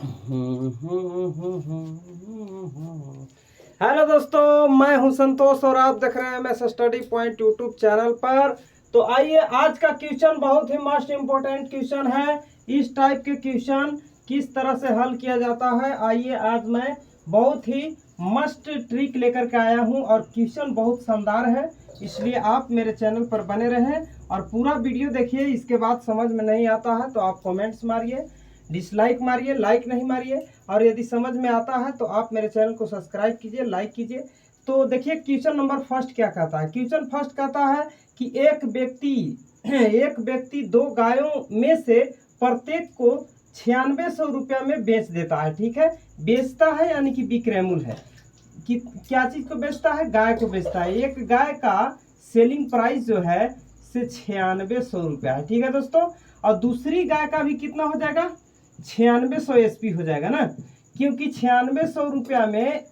Hello दोस्तों, मैं हूं संतोष और आप देख रहे हैं math study point YouTube channel पर। तो आइए, आज का क्वेश्चन बहुत ही मोस्ट इम्पोर्टेंट क्वेश्चन है। इस टाइप के क्वेश्चन किस तरह से हल किया जाता है, आइए आज मैं बहुत ही मस्ट ट्रिक लेकर के आया हूं और क्वेश्चन बहुत शानदार है, इसलिए आप मेरे चैनल पर बने रहें और पूरा वीडियो देखिए। इसके बाद समझ में नहीं आता है तो आप कमेंट्स मारिए, डिसलाइक मारिए, लाइक नहीं मारिए। और यदि समझ में आता है तो आप मेरे चैनल को सब्सक्राइब कीजिए, लाइक कीजिए। तो देखिए क्वेश्चन नंबर फर्स्ट क्या कहता है। क्वेश्चन फर्स्ट कहता है कि एक व्यक्ति दो गायों में से प्रत्येक को 9600 रुपया में बेच देता है। ठीक है, बेचता है यानी कि विक्रयमूल है कि क्या चीज को बेचता है, गाय को बेचता है। एक गाय का सेलिंग प्राइस जो है से 9600 रुपया है। ठीक है दोस्तों, और दूसरी गाय का भी कितना हो जाएगा, 9600 एसपी हो जाएगा ना, क्योंकि 9600 रुपया में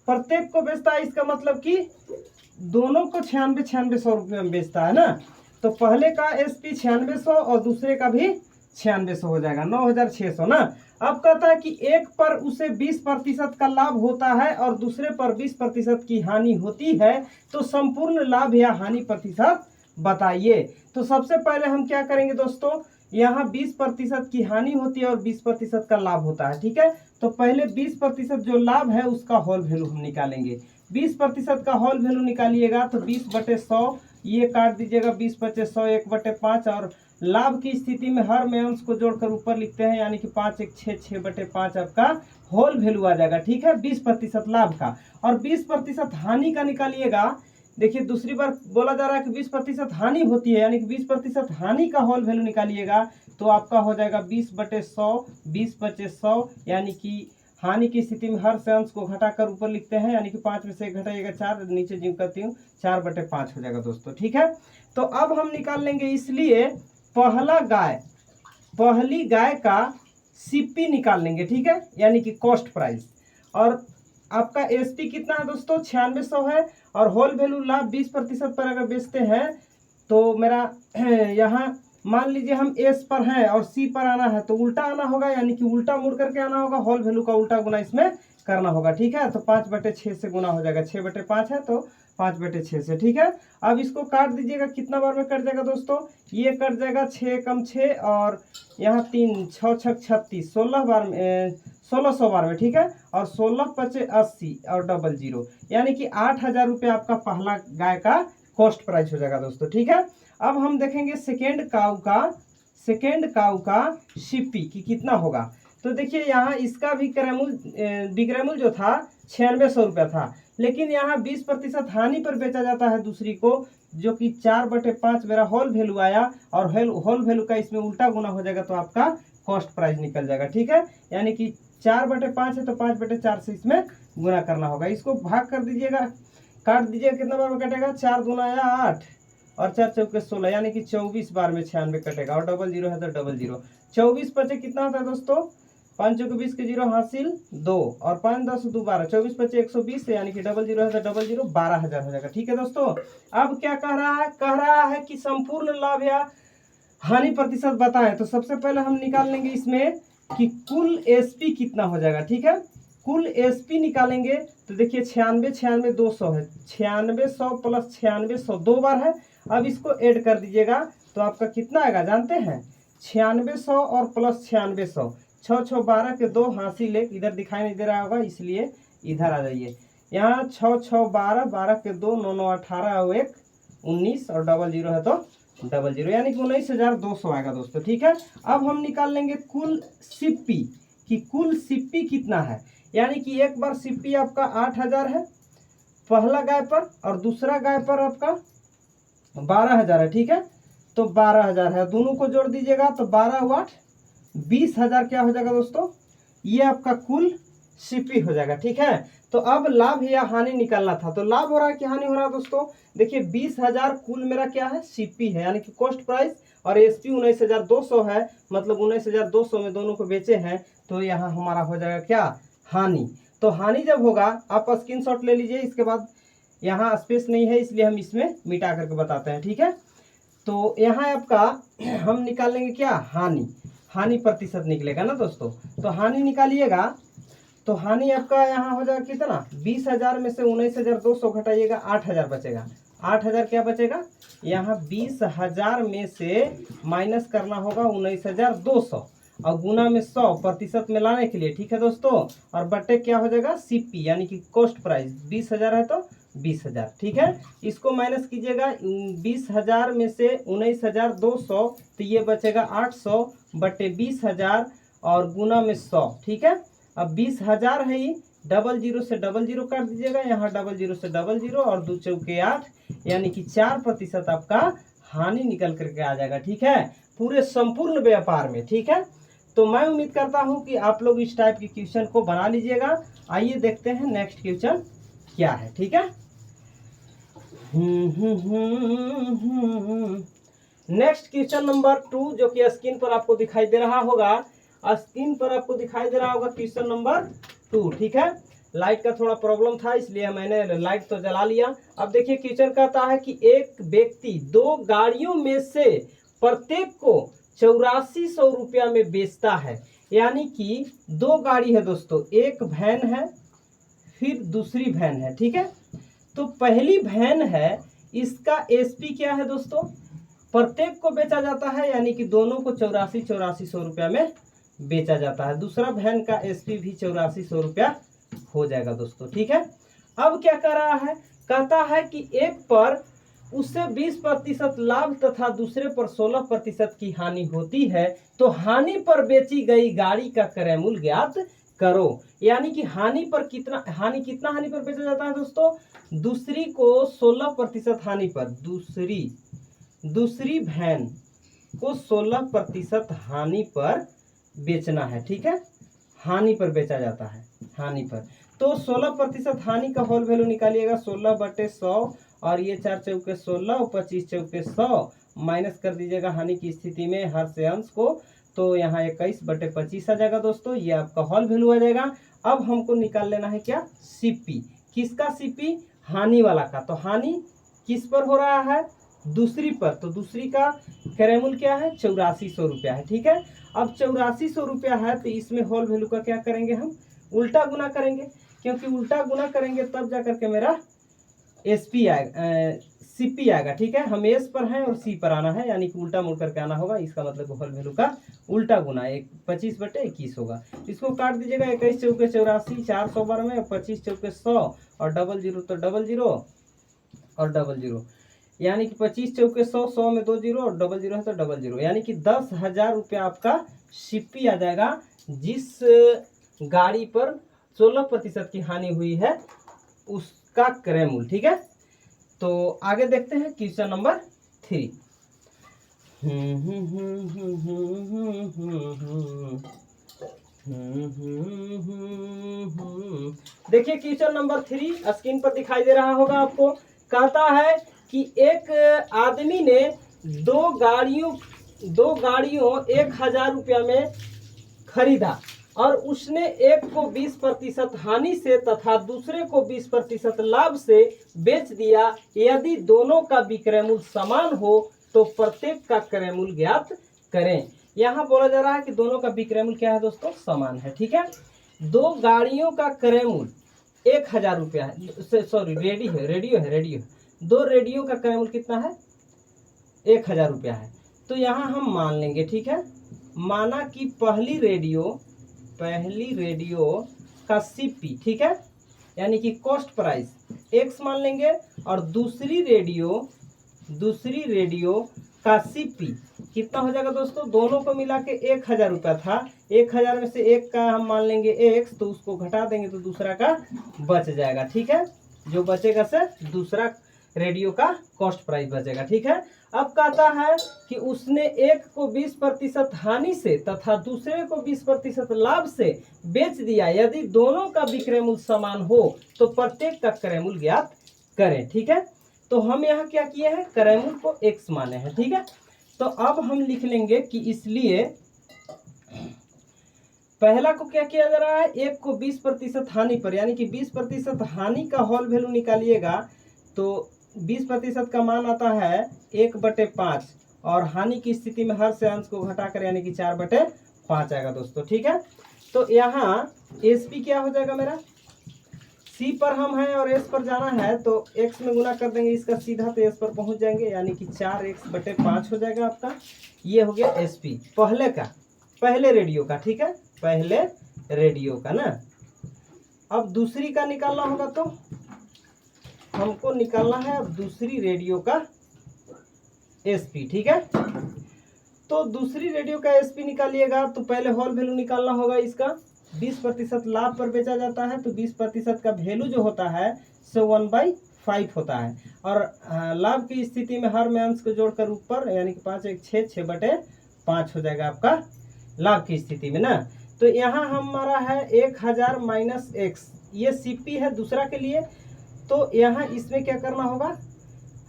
प्रत्येक को बेचता है। इसका मतलब कि दोनों को 9600 रुपये में बेचता है ना। तो पहले का एसपी 9600 और दूसरे का भी 9600 हो जाएगा, 9600 ना। अब कहता है कि एक पर उसे 20% का लाभ होता है और दूसरे पर 20% की हानि होती है, तो संपूर्ण लाभ या हानि प्रतिशत बताइए। तो सबसे पहले हम क्या करेंगे दोस्तों, यहाँ 20% की हानि होती है और 20% का लाभ होता है। ठीक है, तो पहले 20% जो लाभ है उसका होल वैल्यू हम निकालेंगे। 20% का होल वैल्यू निकालिएगा तो 20/100, ये काट दीजिएगा 20/100 1/5, और लाभ की स्थिति में हर में अंश को जोड़कर ऊपर लिखते हैं, यानी कि 5 1 6 6/5 आपका होल वैल्यू आ जाएगा। ठीक है, 20% लाभ का। और 20% हानि का निकालिएगा। देखिए दूसरी बार बोला जा रहा है कि 20% हानि होती है, यानी कि 20% हानि का होल वैल्यू निकालिएगा तो आपका हो जाएगा 20/100, 20/100, यानी कि हानि की स्थिति में हर से अंश को घटाकर ऊपर लिखते हैं, यानी कि 5 में से 1 घटाइएगा 4, नीचे जीव करती हूँ 4/5 हो जाएगा दोस्तों। ठीक है, तो अब हम निकाल लेंगे, इसलिए पहली गाय का सीपी निकाल लेंगे। ठीक है, यानी कि कॉस्ट प्राइस। और आपका एसपी कितना है दोस्तों, 9600 है। और होल वैल्यू लाभ 20% पर अगर बेचते हैं तो मेरा यहाँ मान लीजिए हम एस पर हैं और सी पर आना है तो उल्टा आना होगा, यानी कि उल्टा मुड़ करके आना होगा, होल वैल्यू का उल्टा गुना इसमें करना होगा। ठीक है, तो 5/6 से गुना हो जाएगा, 6/5 है तो 5/6 से। ठीक है, अब इसको काट दीजिएगा, कितना बार में कट जाएगा दोस्तों, ये कट जाएगा 6 कम 6 और यहाँ 3 6 6 36, 16 बार में 1600 बार में। ठीक है, और 16×5 80 और 00, यानी कि 8000 रुपये आपका पहला गाय का कॉस्ट प्राइस हो जाएगा दोस्तों। ठीक है, अब हम देखेंगे सेकेंड काऊ का शिपी की कितना होगा। तो देखिए यहाँ इसका भी विक्रयमूल्य जो था 9600 रुपया था, लेकिन यहाँ 20% हानि पर बेचा जाता है दूसरी को, जो कि 4/5 मेरा होल वैल्यू आया, और होल वैल्यू का इसमें उल्टा गुना हो जाएगा तो आपका कॉस्ट प्राइस निकल जाएगा। ठीक है, यानी कि 4/5 है तो 5/4 से इसमें गुना करना होगा। इसको भाग कर दीजिएगा, काट दीजिएगा, कितना बार में कटेगा, 4 दूना या 8 और 4 चौके 16, यानी कि 24 बार में 96 कटेगा, और 00 है तो 00। 24×5 कितना होता है दोस्तों, 5 चौके 20 के 0 हासिल 2, और 5 10 2 12, 24×5 120, यानी कि 00 है तो 00, 12000 हो जाएगा। ठीक है दोस्तों, अब क्या कह रहा है कि संपूर्ण लाभ या हानि प्रतिशत बताएं। तो सबसे पहले हम निकाल लेंगे इसमें कि कुल एसपी कितना हो जाएगा। ठीक है, कुल एसपी निकालेंगे तो देखिए 96 200 है, 9600 प्लस 9600 दो बार है। अब इसको ऐड कर दीजिएगा तो आपका कितना आएगा जानते हैं, 9600 और प्लस 9600, 6 6 12 के 2 हासिल 1, इधर दिखाई नहीं दे रहा होगा इसलिए इधर आ जाइए। यहाँ 6 6 12, 12 के 2 9 9 18 और 1 19, और 00 है तो 00, यानी कि 19200 आएगा दोस्तों। ठीक है, अब हम निकाल लेंगे कुल सिप्पी कि कुल सिप्पी कितना है, यानी कि एक बार सिप्पी आपका 8000 है पहला गाय पर, और दूसरा गाय पर आपका 12000 है। ठीक है, तो 12000 है, दोनों को जोड़ दीजिएगा तो 12 8 20000 क्या हो जाएगा दोस्तों, ये आपका कुल सीपी हो जाएगा। ठीक है, तो अब लाभ या हानि निकालना था, तो लाभ हो रहा है कि हानि हो रहा है दोस्तों। देखिए 20000 कुल मेरा क्या है, सीपी है, यानी कि कॉस्ट प्राइस, और एसपी 19200 है, मतलब 19200 में दोनों को बेचे हैं, तो यहाँ हमारा हो जाएगा क्या, हानि। तो हानि जब होगा आप स्क्रीनशॉट ले लीजिए, इसके बाद यहाँ स्पेस नहीं है इसलिए हम इसमें मिटा करके बताते हैं। ठीक है, तो यहाँ आपका हम निकालेंगे क्या, हानि। हानि प्रतिशत निकलेगा ना दोस्तों। तो हानि निकालिएगा तो हानि आपका यहाँ हो जाएगा कितना, 20,000 में से 19,200 घटाइएगा, 8,000 बचेगा। 8,000 क्या बचेगा, यहाँ 20,000 में से माइनस करना होगा 19,200 और गुना में 100% में लाने के लिए, ठीक है दोस्तों। और बटे क्या हो जाएगा, सीपी यानी कि कॉस्ट प्राइस, 20,000 है तो 20,000, ठीक है। इसको माइनस कीजिएगा, 20,000 में से 19,200 तो ये बचेगा 800 बटे 20,000 और गुना में 100, ठीक है। अब 20,000 है ही, 00 से 00 काट दीजिएगा, यहाँ 00 से 00 और 2 चौके 8 यानी कि 4% आपका हानि निकल करके आ जाएगा, ठीक है, पूरे संपूर्ण व्यापार में, ठीक है। तो मैं उम्मीद करता हूं कि आप लोग इस टाइप के क्वेश्चन को बना लीजिएगा। आइए देखते हैं नेक्स्ट क्वेश्चन क्या है, ठीक है। नेक्स्ट क्वेश्चन नंबर 2 जो कि स्क्रीन पर आपको दिखाई दे रहा होगा, स्क्रीन पर आपको दिखाई दे रहा होगा क्वेश्चन नंबर 2, ठीक है। लाइट का थोड़ा प्रॉब्लम था इसलिए मैंने लाइट तो जला लिया। अब देखिए क्वेश्चन कहता है कि एक व्यक्ति 2 गाड़ियों में से प्रत्येक को 8400 रुपया में बेचता है। यानी कि 2 गाड़ी है दोस्तों, एक वैन है फिर दूसरी वैन है, ठीक है। तो पहली वैन है, इसका एसपी क्या है दोस्तों, प्रत्येक को बेचा जाता है यानी कि दोनों को 8400 रुपया में बेचा जाता है। दूसरा वैन का एसपी भी 8400 रुपया हो जाएगा दोस्तों, ठीक है। अब क्या कर रहा है, कहता है कि एक पर उससे 20% लाभ तथा दूसरे पर 16% की हानि होती है, तो हानि पर बेची गई गाड़ी का क्रय मूल्य ज्ञात करो। यानी कि हानि पर कितना हानि पर बेचा जाता है दोस्तों, दूसरी को 16% हानि पर, दूसरी वैन को 16% हानि पर बेचना है, ठीक है। हानि पर बेचा जाता है, हानि पर। तो 16% हानि का होल वैल्यू निकालिएगा, 16 बटे 100 और ये 4 चौके 16 और 25 चौके 100 माइनस कर दीजिएगा हानि की स्थिति में हर से अंश को, तो यहाँ 21 बटे 25 आ जाएगा दोस्तों, ये आपका होल वैल्यू आ जाएगा। अब हमको निकाल लेना है क्या, सीपी। किसका सीपी, हानि वाला का। तो हानि किस पर हो रहा है, दूसरी पर, तो दूसरी का क्रय मूल्य क्या है, 8400 रुपया है, ठीक है। अब 8400 रुपया है तो इसमें होल वैल्यू का क्या करेंगे, हम उल्टा गुना करेंगे, क्योंकि उल्टा गुना करेंगे तब जाकर के मेरा एसपी आएगा, सीपी आएगा, ठीक है। हम एस पर हैं और सी पर आना है, यानी कि उल्टा मुड़ करके आना होगा, इसका मतलब होल वैल्यू का उल्टा गुना 25 बटे 21 होगा। इसको काट दीजिएगा, 21 चौके 84, 400 बार में 25 चौके 100 और 00 तो 00 और 00, यानी कि 25 चौके 100, 100 में 2 जीरो और 00 है तो 00, यानी कि 10,000 रुपया आपका सीपी आ जाएगा, जिस गाड़ी पर 16% की हानि हुई है उसका क्रय मूल्य, ठीक है। तो आगे देखते हैं क्वेश्चन नंबर 3। देखिए क्वेश्चन नंबर 3 स्क्रीन पर दिखाई दे रहा होगा आपको। कहता है कि एक आदमी ने 2 गाड़ियों 1,000 रुपया में खरीदा और उसने एक को 20% हानि से तथा दूसरे को 20% लाभ से बेच दिया। यदि दोनों का विक्रय मूल्य समान हो तो प्रत्येक का क्रय मूल्य ज्ञात करें। यहाँ बोला जा रहा है कि दोनों का विक्रय मूल्य क्या है दोस्तों, समान है, ठीक है। 2 गाड़ियों का क्रय मूल्य 1,000 रुपया है, सॉरी रेडियो है 2 रेडियो का क्रय मूल्य कितना है, 1,000 रुपया है। तो यहाँ हम मान लेंगे, ठीक है, माना कि पहली रेडियो का सीपी, ठीक है, यानी कि कॉस्ट प्राइस एक्स मान लेंगे, और दूसरी रेडियो का सीपी कितना हो जाएगा दोस्तों, दोनों को मिला के 1,000 रुपया था, 1,000 में से एक का हम मान लेंगे एक्स, तो उसको घटा देंगे तो दूसरा का बच जाएगा, ठीक है। जो बचेगा से दूसरा रेडियो का कॉस्ट प्राइस बचेगा, ठीक है। अब कहता है कि उसने एक को 20% हानि से तथा दूसरे को 20% लाभ से बेच दिया। यदि दोनों का विक्रय मूल्य समान हो तो प्रत्येक का क्रय मूल्य ज्ञात करें, ठीक है। तो हम यहाँ क्या किए हैं, क्रय मूल्य को x माने हैं, ठीक है। तो अब हम लिख लेंगे कि इसलिए पहला को क्या किया जा रहा है, एक को 20% हानि पर, यानी कि 20% हानि का होल वैल्यू निकालिएगा तो 20% का मान आता है 1/5 और हानि की स्थिति में हर से अंश को घटाकर यानी कि 4/5 5 आएगा दोस्तों। ठीक है, तो यहाँ SP क्या हो जाएगा मेरा, C पर हम हैं और S पर जाना है तो X में गुना कर देंगे इसका सीधा, तो S पर पहुंच जाएंगे, यानी कि 4x/5 हो जाएगा आपका। ये हो गया SP पहले का, पहले रेडियो का। ठीक है, पहले रेडियो का ना। अब दूसरी का निकालना होगा, तो हमको निकालना है अब दूसरी रेडियो का SP। ठीक है, तो दूसरी रेडियो का SP निकालिएगा तो पहले होल वैल्यू निकालना होगा इसका। 20% लाभ पर बेचा जाता है तो 20% का वैल्यू जो होता है सो 1/5 होता है। और लाभ की स्थिति में हर में अंश को जोड़कर ऊपर, यानी कि 5 1 6 6/5 हो जाएगा आपका लाभ की स्थिति में ना। तो यहाँ हमारा है 1000 माइनस एक्स, ये CP है दूसरा के लिए। तो यहाँ इसमें क्या करना होगा,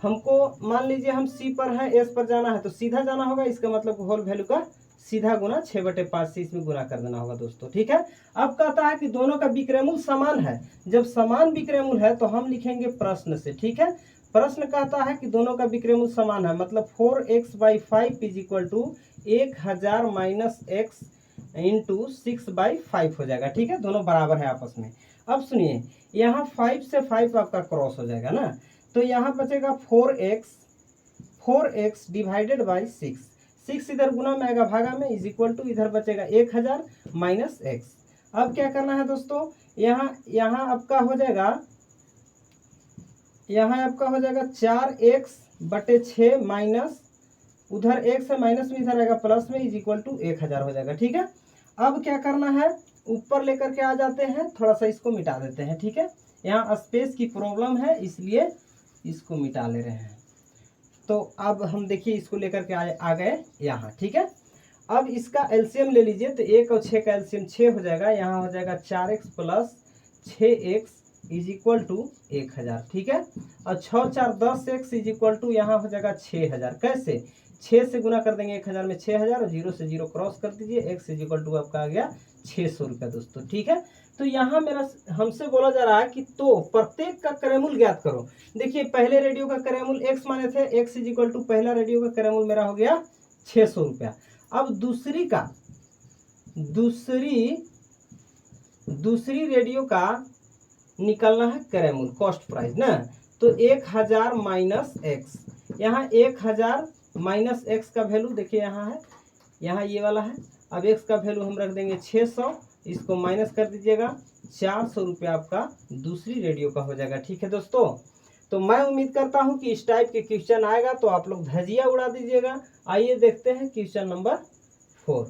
हमको मान लीजिए हम C पर है, S पर जाना है तो सीधा जाना होगा, इसका मतलब होल वैल्यू का सीधा गुना 6/5 से इसमें गुना कर देना होगा दोस्तों। ठीक है, अब कहता है कि दोनों का विक्रयमूल्य समान है। जब समान विक्रयमूल्य है तो हम लिखेंगे प्रश्न से। ठीक है, प्रश्न कहता है कि दोनों का विक्रयमूल्य समान है, मतलब 4x/5 is equal to 1000 minus x into 6/5 हो जाएगा। ठीक है, दोनों बराबर है आपस में। अब सुनिए, यहाँ 5 से 5 आपका क्रॉस हो जाएगा ना, तो यहाँ बचेगा 4x डिवाइडेड बाई 6 इधर गुना में आएगा भागा में, इज इक्वल टू इधर बचेगा 1000 माइनस एक्स। अब क्या करना है दोस्तों, यहाँ आपका हो जाएगा, 4x/6 माइनस उधर x है माइनस में, इधर आएगा प्लस में, इज इक्वल टू 1000 हो जाएगा। ठीक है, अब क्या करना है, ऊपर लेकर के आ जाते हैं, थोड़ा सा इसको मिटा देते हैं। ठीक है, यहाँ स्पेस की प्रॉब्लम है इसलिए इसको मिटा ले रहे हैं। तो अब हम देखिए इसको लेकर के आ गए यहाँ। ठीक है, अब इसका एलसीएम ले लीजिए, तो 1 और 6 का एलसीएम 6 हो जाएगा। यहाँ हो जाएगा 4x plus 6x is equal to 1000। ठीक है, और 6 4 10x इज इक्वल टू यहाँ हो जाएगा 6000। कैसे, 6 से गुना कर देंगे 1000 में 6000 और 0 से 0 क्रॉस कर दीजिए, x इज इक्वल टू आपका आ गया 600 रुपये दोस्तों। ठीक है, तो यहाँ मेरा हमसे बोला जा रहा है कि तो प्रत्येक का क्रयमूल्य ज्ञात करो। देखिए पहले रेडियो का क्रयमूल्य x माने थे, x इज इक्वल टू पहला रेडियो का क्रयमूल्य मेरा हो गया 600 रुपया। अब दूसरी रेडियो का निकलना है क्रयमूल्य, कॉस्ट प्राइस ना। तो 1000 माइनस एक्स, यहाँ 1000 माइनस एक्स का वैल्यू देखिए यहाँ है, यहाँ ये वाला है। अब एक्स का वैल्यू हम रख देंगे 600, इसको माइनस कर दीजिएगा, 400 रुपया आपका दूसरी रेडियो का हो जाएगा। ठीक है दोस्तों, तो मैं उम्मीद करता हूं कि इस टाइप के क्वेश्चन आएगा तो आप लोग धजिया उड़ा दीजिएगा। आइए देखते हैं क्वेश्चन नंबर 4।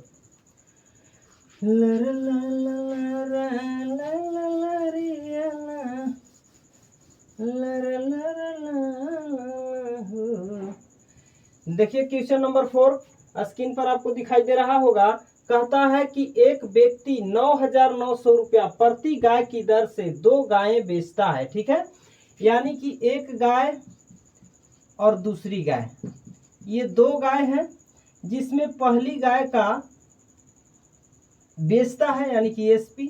देखिए क्वेश्चन नंबर 4 स्क्रीन पर आपको दिखाई दे रहा होगा। कहता है कि एक व्यक्ति 9900 रुपया प्रति गाय की दर से 2 गायें बेचता है। ठीक है, यानी कि एक गाय और दूसरी गाय, ये 2 गाय हैं, जिसमें पहली गाय का बेचता है, यानी कि SP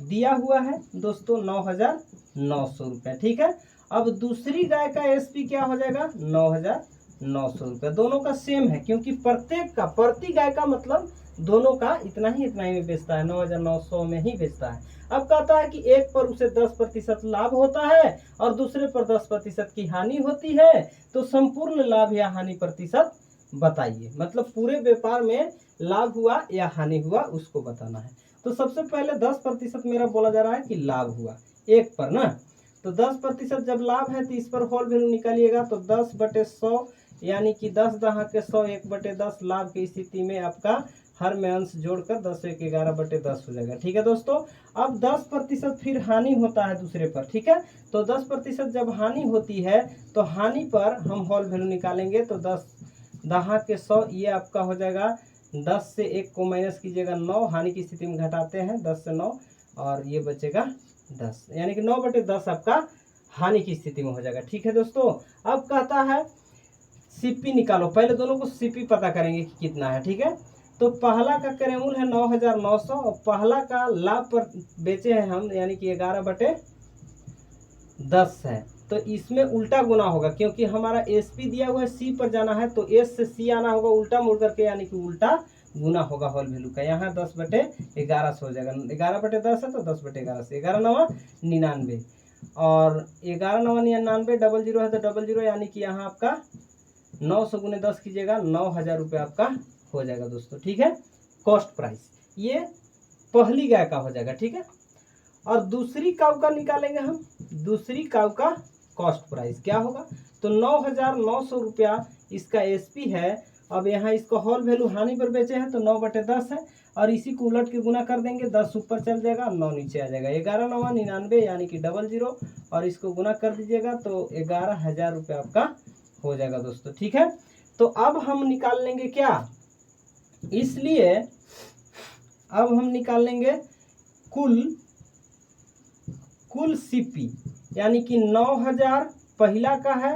दिया हुआ है दोस्तों 9900 रुपया। ठीक है, अब दूसरी गाय का SP क्या हो जाएगा 9900 रुपया। दोनों का सेम है, क्योंकि प्रत्येक का प्रति गाय का मतलब दोनों का इतना ही में बेचता है, 9900 में ही बेचता है। अब कहता है कि एक पर उसे 10% लाभ होता है और दूसरे पर 10% की हानि होती है, तो संपूर्ण लाभ या हानि प्रतिशत बताइए। मतलब पूरे व्यापार में लाभ हुआ या हानि हुआ उसको बताना है। तो सबसे पहले 10% मेरा बोला जा रहा है कि लाभ हुआ एक पर ना, तो 10% जब लाभ है तो इस पर होल वैल्यू निकालिएगा, तो 10/100 यानी कि 10 दहा के 100 1/10 लाभ की स्थिति में आपका हर में अंश जोड़कर 10 1 11/10 हो जाएगा। ठीक है दोस्तों, अब 10% फिर हानि होता है दूसरे पर। ठीक है, तो 10% जब हानि होती है तो हानि पर हम होल वैल्यू निकालेंगे, तो 10 दहा के 100 ये आपका हो जाएगा, 10 से 1 को माइनस कीजिएगा 9, हानि की स्थिति में घटाते हैं 10 से 9 और ये बचेगा 10, यानी कि 9/10 आपका हानि की स्थिति में हो जाएगा। ठीक है दोस्तों, अब कहता है CP निकालो। पहले दोनों को CP पता करेंगे कि कितना है। ठीक है, तो पहला का क्रयमूल्य है 9900 और पहला का लाभ पर बेचे हैं हम, यानी कि 11/10 है, तो इसमें उल्टा गुना होगा, क्योंकि हमारा SP दिया हुआ है, C पर जाना है तो S से C आना होगा उल्टा मुड़ करके, यानी कि उल्टा गुना होगा होल वैल्यू का। यहाँ 10/11 हो जाएगा, 11/10 है तो 10/11 से 11×9 = 99, और 11×9 = 99, 00 है तो 00, यानी कि यहाँ आपका 900 × 10 कीजिएगा, 9000 रुपये आपका हो जाएगा दोस्तों। ठीक है, कॉस्ट प्राइस ये पहली गाय का हो जाएगा। ठीक है, और दूसरी काऊ का निकालेंगे हम। दूसरी काऊ का कॉस्ट प्राइस क्या होगा, तो 9900 रुपया इसका एसपी है। अब यहाँ इसको होल वैल्यू हानि पर बेचे हैं तो 9/10 है, और इसी को उलट के गुना कर देंगे, 10 ऊपर चल जाएगा, 9 नीचे आ जाएगा, 11×9 = 99, यानी कि 00, और इसको गुना कर दीजिएगा तो 11000 रुपये आपका हो जाएगा दोस्तों। ठीक है, तो अब हम निकाल लेंगे क्या, इसलिए अब हम निकाल लेंगे कुल सीपी, यानी कि 9000 पहला का है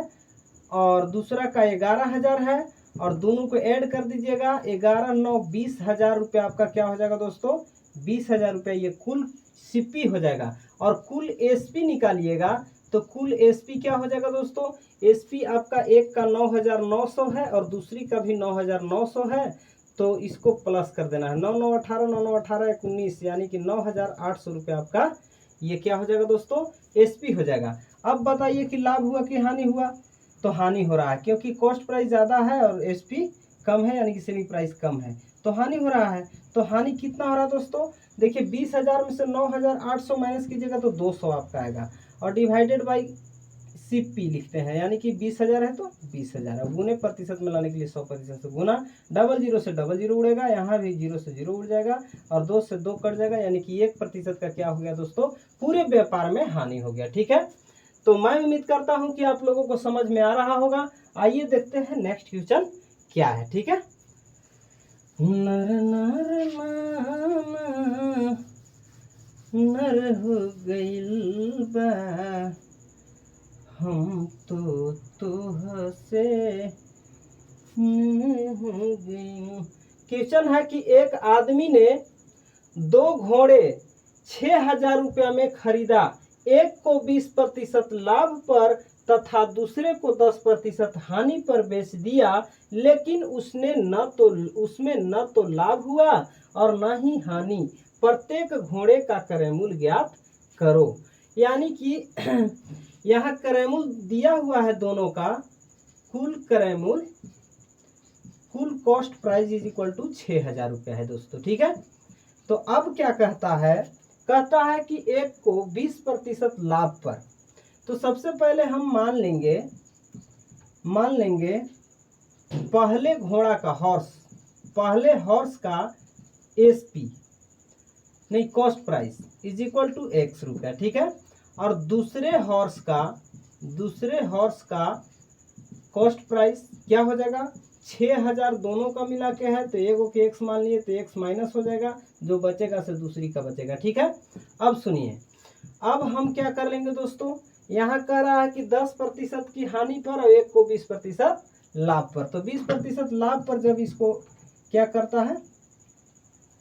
और दूसरा का 11000 है, और दोनों को ऐड कर दीजिएगा, 11×9 = 20000 रुपये आपका क्या हो जाएगा दोस्तों, 20000 रुपये ये कुल सीपी हो जाएगा। और कुल एसपी निकालिएगा तो कुल एसपी क्या हो जाएगा दोस्तों, एसपी आपका एक का 9900 है और दूसरी का भी 9900 है, तो इसको प्लस कर देना है, 9×9 = 18, 9×9 = 18, 19, यानी कि 9800 रुपये आपका ये क्या हो जाएगा दोस्तों, एसपी हो जाएगा। अब बताइए कि लाभ हुआ कि हानि हुआ, तो हानि हो रहा है, क्योंकि कॉस्ट प्राइस ज़्यादा है और एसपी कम है, यानी कि सेलिंग प्राइस कम है, तो हानि हो रहा है। तो हानि कितना हो रहा है दोस्तों, देखिए 20000 में से 9800 माइनस कीजिएगा तो 200 आपका आएगा, और डिवाइडेड बाई सीपी लिखते हैं, यानी कि 20000 है तो 20000 है। गुने प्रतिशत में लाने के लिए 100% से गुना, 00 से 00 उड़ेगा, यहाँ भी 0 से 0 उड़ जाएगा, और 2 से 2 कट जाएगा, यानी कि 1% का क्या हो गया दोस्तों, पूरे व्यापार में हानि हो गया। ठीक है, तो मैं उम्मीद करता हूं कि आप लोगों को समझ में आ रहा होगा। आइए देखते हैं नेक्स्ट क्वेश्चन क्या है। ठीक है, नर नर नाना नर हो गइल बा, हम तो तुह से हो गई। क्वेश्चन है कि एक आदमी ने 2 घोड़े 6000 रुपया में खरीदा, एक को 20% लाभ पर तथा दूसरे को 10% हानि पर बेच दिया, लेकिन उसमें न तो लाभ हुआ और न ही हानि, प्रत्येक घोड़े का क्रय मूल्य ज्ञात करो। यानी कि यहाँ क्रय मूल्य दिया हुआ है दोनों का, कुल क्रय मूल्य, कुल कॉस्ट प्राइस = 6000 रुपया है दोस्तों। ठीक है, तो अब क्या कहता है कि एक को 20% लाभ पर, तो सबसे पहले हम मान लेंगे पहले घोड़ा का पहले हॉर्स का एसपी नहीं कॉस्ट प्राइस = x रुपया। ठीक है, और दूसरे हॉर्स का कॉस्ट प्राइस क्या हो जाएगा, 6000 दोनों का मिला के है, तो एगो के x मान लिए तो x माइनस हो जाएगा, जो बचेगा से दूसरी का बचेगा। ठीक है, अब सुनिए, अब हम क्या कर लेंगे दोस्तों, यहाँ कह रहा है कि 10% की हानि पर और एक को 20% लाभ पर, तो 20% लाभ पर जब इसको क्या करता है,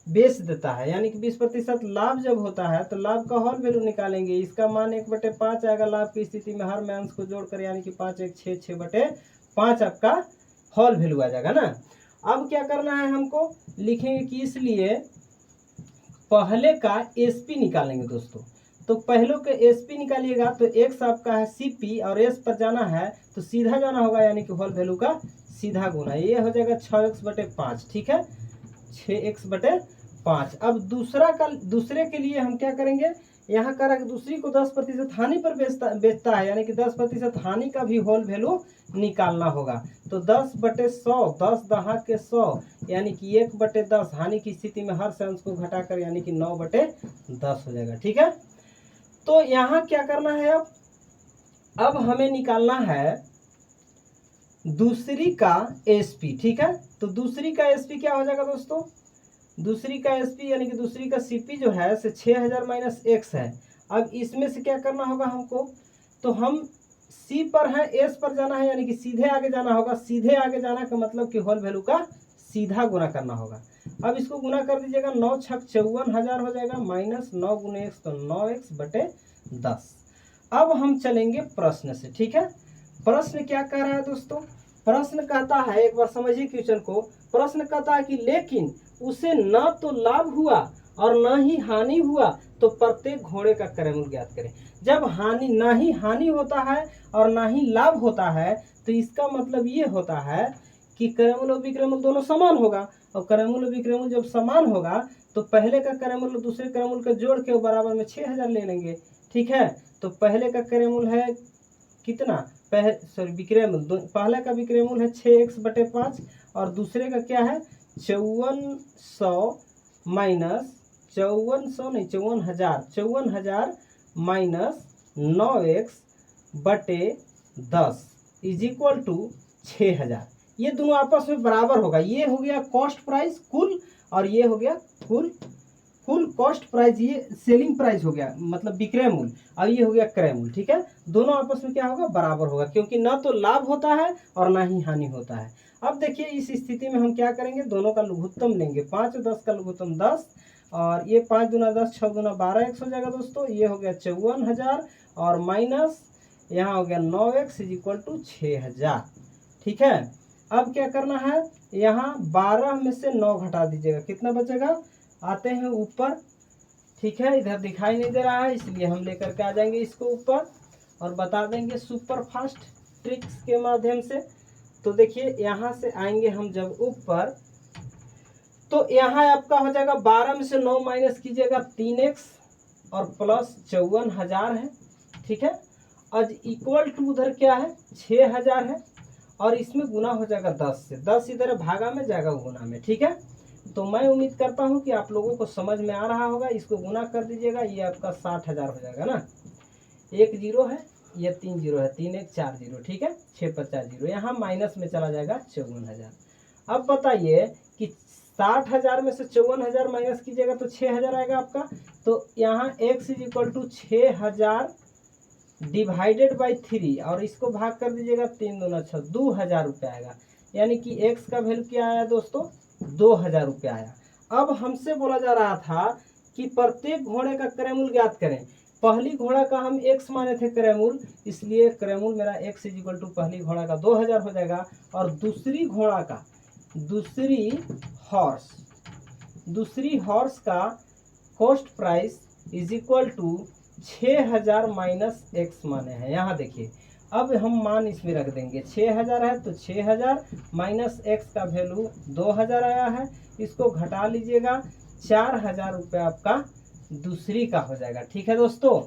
बेच देता है, यानी कि 20% लाभ जब होता है तो लाभ का होल वैल्यू निकालेंगे, इसका मान 1/5 आएगा लाभ की स्थिति में, हर में अंश को जोड़कर, यानी कि 5 1 6 6/5 आपका होल वैल्यू आ जाएगा ना। अब क्या करना है हमको, लिखेंगे कि इसलिए पहले का एसपी निकालेंगे दोस्तों, तो पहले के एसपी निकालिएगा तो एक्स आपका है सीपी और एस पर जाना है तो सीधा जाना होगा, यानी कि होल वैल्यू का सीधा गुना, ये हो जाएगा 6x/5। ठीक है, 6x/5। अब दूसरे के लिए हम क्या करेंगे, यहाँ करा कि दूसरी को 10% हानि पर बेचता है, यानी कि 10% हानि का भी होल वैल्यू निकालना होगा, तो 10/100, 10 दहा के 100, यानी कि 1/10 हानि की स्थिति में हर से अंश को घटाकर, यानी कि 9/10 हो जाएगा। ठीक है, तो यहाँ क्या करना है, अब हमें निकालना है दूसरी का एसपी। ठीक है, तो दूसरी का एसपी क्या हो जाएगा दोस्तों, दूसरी का एसपी यानी कि दूसरी का सीपी जो है से 6000 माइनस x है। अब इसमें से क्या करना होगा हमको, तो हम सी पर है, एस पर जाना है, यानी कि सीधे आगे जाना होगा, सीधे आगे जाना का मतलब कि होल वैल्यू का सीधा गुना करना होगा। अब इसको गुना कर दीजिएगा, 9 छक 54000 हो जाएगा, माइनस 9 × x तो 9x/10। अब हम चलेंगे प्रश्न से। ठीक है, प्रश्न क्या कह रहा है दोस्तों, प्रश्न कहता है, एक बार समझिए क्वेश्चन को। प्रश्न कहता है कि लेकिन उसे न तो लाभ हुआ और न ही हानि हुआ, तो प्रत्येक घोड़े का क्रयमूल्य ज्ञात करें। जब ना ही हानि होता है और ना ही लाभ होता है, तो इसका मतलब ये होता है कि क्रयमूल्य और विक्रयमूल्य दोनों समान होगा। और क्रयमूल्य विक्रयमूल्य जब समान होगा तो पहले का क्रयमूल्य दूसरे क्रयमूल्य का जोड़ के बराबर में 6000 ले लेंगे। ठीक है, तो पहले का क्रयमूल्य है कितना, विक्रयमूल्य, पहले का विक्रयमूल्य है 6x/5 और दूसरे का क्या है 5400 minus 5400 minus 9x/10 is equal to 6000। ये दोनों आपस में बराबर होगा। ये हो गया कॉस्ट प्राइस कुल, और ये हो गया कुल कॉस्ट प्राइस, ये सेलिंग प्राइस हो गया मतलब विक्रय मूल्य, और ये हो गया क्रय मूल्य। ठीक है, दोनों आपस में क्या होगा, बराबर होगा, क्योंकि ना तो लाभ होता है और ना ही हानि होता है। अब देखिए इस स्थिति में हम क्या करेंगे, दोनों का लघुत्तम लेंगे। 5 और 10 का लघुत्तम 10, और ये 5 दूना 10, 6 दूना 12 x हो जाएगा दोस्तों। ये हो गया 54,000 और माइनस यहाँ हो गया 9x इज इक्वल टू 6000। ठीक है, अब क्या करना है, यहाँ 12 में से 9 घटा दीजिएगा, कितना बचेगा, आते हैं ऊपर। ठीक है, इधर दिखाई नहीं दे रहा है इसलिए हम लेकर के आ जाएंगे इसको ऊपर और बता देंगे सुपर फास्ट ट्रिक्स के माध्यम से। तो देखिए यहाँ से आएंगे हम जब ऊपर, तो यहाँ आपका हो जाएगा 12 में से 9 माइनस कीजिएगा 3x और प्लस 54,000 है। ठीक है, आज इक्वल टू उधर क्या है 6000 है, और इसमें गुना हो जाएगा 10 से, 10 इधर भागा में जाएगा गुना में। ठीक है, तो मैं उम्मीद करता हूँ कि आप लोगों को समझ में आ रहा होगा। इसको गुना कर दीजिएगा, ये आपका 60,000 हो जाएगा ना। एक जीरो है, ये 3 जीरो है, 3 1 4 जीरो। ठीक है, 6 50 जीरो, यहाँ माइनस में चला जाएगा 54,000। अब बताइए कि 60,000 में से 54,000 माइनस कीजिएगा तो 6000 आएगा आपका। तो यहाँ x is equal to 6000 divided by 3 और इसको भाग कर दीजिएगा 3 दूना 6, 2000 रुपये आएगा। यानी कि x का वैल्यू क्या आया दोस्तों, 2000 रुपये आया। अब हमसे बोला जा रहा था कि प्रत्येक घोड़े का क्रयमूल्य ज्ञात करें। पहली घोड़ा का हम x माने थे क्रयमूल्य, इसलिए क्रयमूल्य मेरा x इज इक्वल टू पहली घोड़ा का 2000 हो जाएगा, और दूसरी घोड़ा का दूसरी हॉर्स का cost price is equal to 6000 minus x माने हैं। यहाँ देखिए, अब हम मान इसमें रख देंगे, 6000 है तो 6000 माइनस x का वैल्यू 2000 आया है, इसको घटा लीजिएगा, 4000 रुपये आपका दूसरी का हो जाएगा। ठीक है दोस्तों,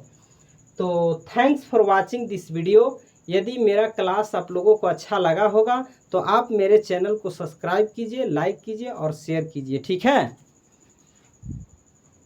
तो thanks for watching this video. यदि मेरा क्लास आप लोगों को अच्छा लगा होगा तो आप मेरे चैनल को सब्सक्राइब कीजिए, लाइक कीजिए और शेयर कीजिए। ठीक है।